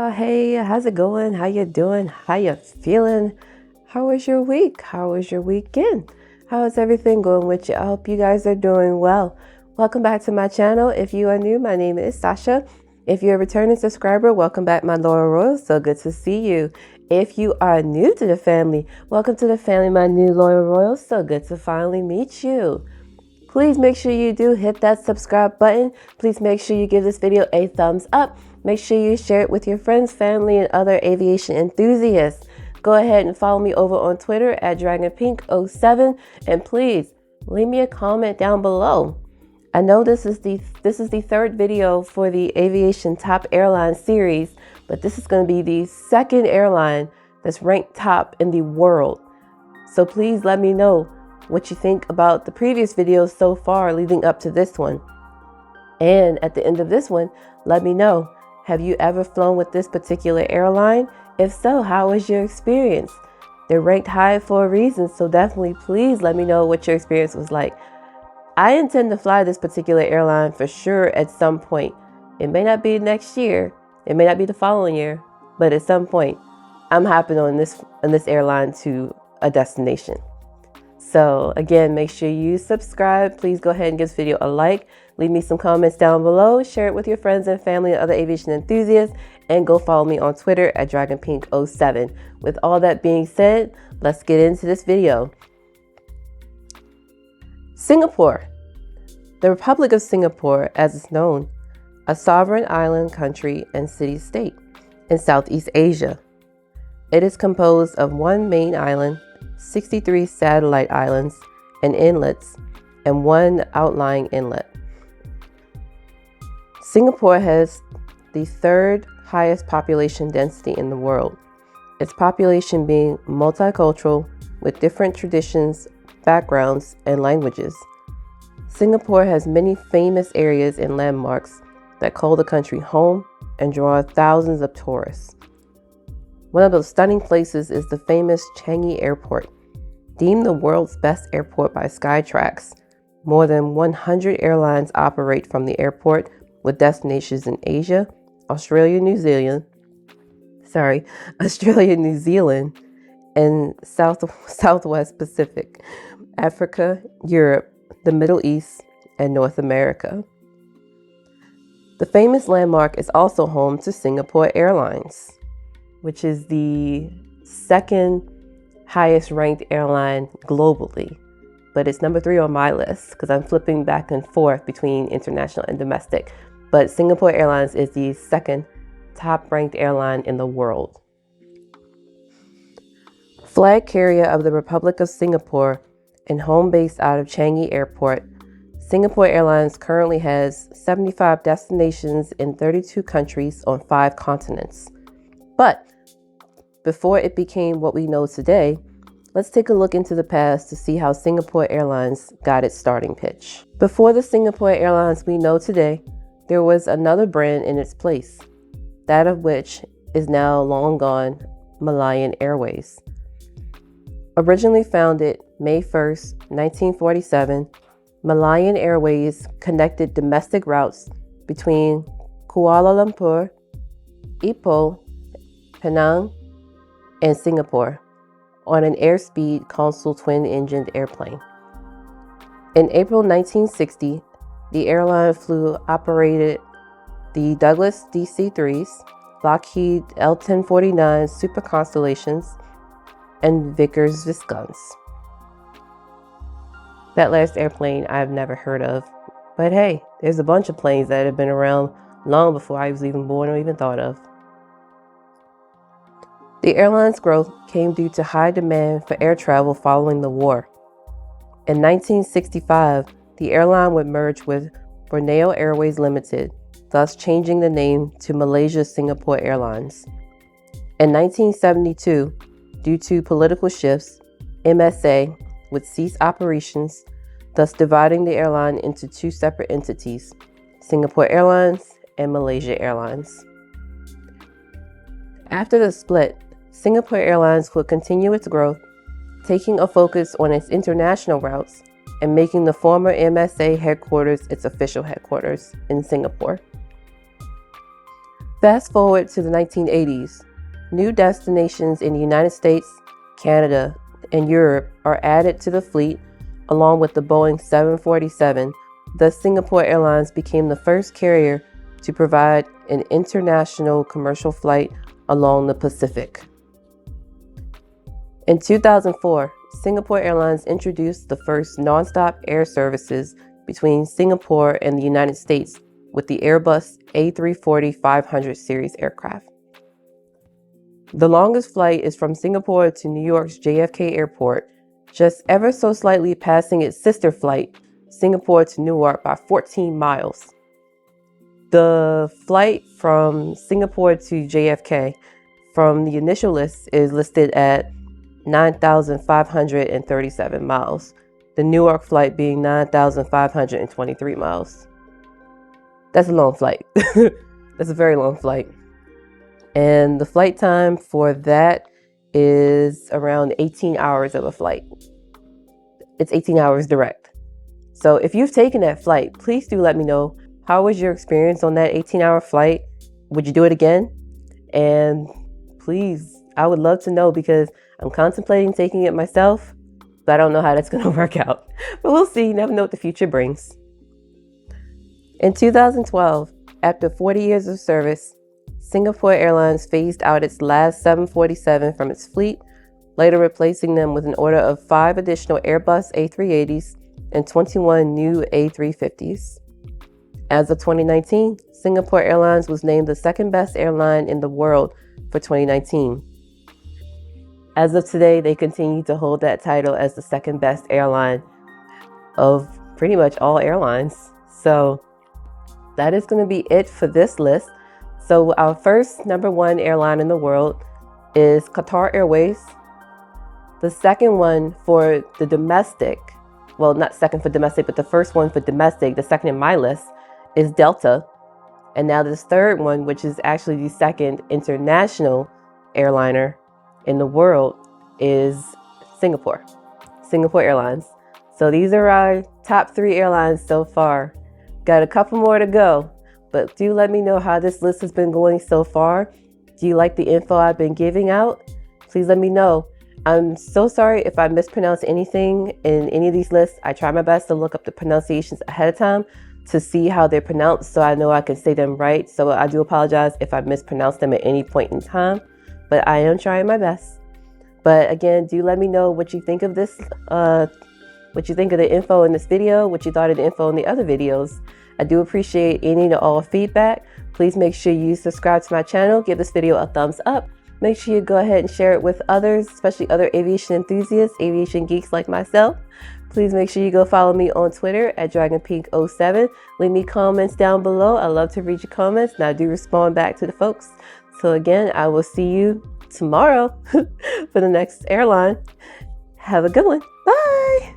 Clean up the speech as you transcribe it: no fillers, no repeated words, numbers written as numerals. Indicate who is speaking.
Speaker 1: y'all. Hey, how's it going? How you doing? How you feeling? How was your week? How was your weekend? How is everything going with you? I hope you guys are doing well. Welcome back to my channel. If you are new, my name is Sasha. If you're a returning subscriber, welcome back, my loyal royals. So good to see you. If you are new to the family, welcome to the family, my new loyal royals. So good to finally meet you. Please make sure you do hit that subscribe button. Please make sure you give this video a thumbs up. Make sure you share it with your friends, family, and other aviation enthusiasts. Go ahead and follow me over on Twitter at DragonPink07, and please leave me a comment down below. I know this is the third video for the Aviation Top Airline series, but this is going to be the second airline that's ranked top in the world. So please let me know what you think about the previous videos so far leading up to this one. And at the end of this one, let me know, have you ever flown with this particular airline? If so, how was your experience? They're ranked high for a reason, so definitely please let me know what your experience was like. I intend to fly this particular airline for sure at some point. It may not be next year, it may not be the following year, but at some point, I'm hopping on this airline to a destination. So again, make sure you subscribe. Please go ahead and give this video a like. Leave me some comments down below. Share it with your friends and family and other aviation enthusiasts. And go follow me on Twitter at DragonPink07. With all that being said, let's get into this video. Singapore. The Republic of Singapore, as it's known, a sovereign island country and city-state in Southeast Asia. It is composed of one main island, 63 satellite islands and inlets, and one outlying inlet. Singapore has the third highest population density in the world, its population being multicultural with different traditions, backgrounds, and languages. Singapore has many famous areas and landmarks that call the country home and draw thousands of tourists. One of those stunning places is the famous Changi Airport, deemed the world's best airport by Skytrax. More than 100 airlines operate from the airport with destinations in Asia, Australia, New Zealand, and Southwest Pacific, Africa, Europe, the Middle East, and North America. The famous landmark is also home to Singapore Airlines, which is the second highest ranked airline globally, but it's number 3 on my list because I'm flipping back and forth between international and domestic. But Singapore Airlines is the second top ranked airline in the world. Flag carrier of the Republic of Singapore and home base out of Changi Airport, Singapore Airlines currently has 75 destinations in 32 countries on 5 continents. But before it became what we know today, let's take a look into the past to see how Singapore Airlines got its starting pitch. Before the Singapore Airlines we know today, there was another brand in its place, that of which is now long gone, Malayan Airways. Originally founded May 1st, 1947, Malayan Airways connected domestic routes between Kuala Lumpur, Ipoh, Penang, and Singapore on an airspeed console twin-engined airplane. In April 1960, the airline operated the Douglas DC-3s, Lockheed L-1049 Super Constellations, and Vickers Viscount's. That last airplane I've never heard of, but hey, there's a bunch of planes that have been around long before I was even born or even thought of. The airline's growth came due to high demand for air travel following the war. In 1965, the airline would merge with Borneo Airways Limited, thus changing the name to Malaysia Singapore Airlines. In 1972, due to political shifts, MSA would cease operations, thus dividing the airline into 2 separate entities, Singapore Airlines and Malaysia Airlines. After the split, Singapore Airlines would continue its growth, taking a focus on its international routes and making the former MSA headquarters its official headquarters in Singapore. Fast forward to the 1980s. New destinations in the United States, Canada, and Europe are added to the fleet, along with the Boeing 747. Thus, Singapore Airlines became the first carrier to provide an international commercial flight along the Pacific. In 2004, Singapore Airlines introduced the first nonstop air services between Singapore and the United States with the Airbus A340-500 series aircraft. The longest flight is from Singapore to New York's JFK Airport, just ever so slightly passing its sister flight, Singapore to Newark, by 14 miles. The flight from Singapore to JFK from the initial list is listed at 9,537 miles, the Newark flight being 9,523 miles. That's a long flight. That's a very long flight. And the flight time for that is around 18 hours of a flight. It's 18 hours direct. So if you've taken that flight, please do let me know. How was your experience on that 18-hour flight? Would you do it again? And please, I would love to know, because I'm contemplating taking it myself, but I don't know how that's going to work out. But we'll see. You never know what the future brings. In 2012, after 40 years of service, Singapore Airlines phased out its last 747 from its fleet, later replacing them with an order of 5 additional Airbus A380s and 21 new A350s. As of 2019, Singapore Airlines was named the second best airline in the world for 2019. As of today, they continue to hold that title as the second best airline of pretty much all airlines. So that is going to be it for this list. So our first number 1 airline in the world is Qatar Airways. The second one for the domestic, well, not second for domestic, but the first one for domestic, the second in my list, is Delta. And now this third one, which is actually the second international airliner in the world, is Singapore Airlines. So these are our top 3 airlines so far. Got a couple more to go, but do let me know how this list has been going so far. Do you like the info I've been giving out? Please let me know. I'm so sorry if I mispronounce anything in any of these lists. I try my best to look up the pronunciations ahead of time to see how they're pronounced so I know I can say them right. So I do apologize if I mispronounce them at any point in time, but I am trying my best. But again, do let me know what you think of this, what you think of the info in this video, what you thought of the info in the other videos. I do appreciate any and all feedback. Please make sure you subscribe to my channel, give this video a thumbs up. Make sure you go ahead and share it with others, especially other aviation enthusiasts, aviation geeks like myself. Please make sure you go follow me on Twitter at DragonPink07. Leave me comments down below. I love to read your comments, and I do respond back to the folks. So again, I will see you tomorrow for the next airline. Have a good one. Bye.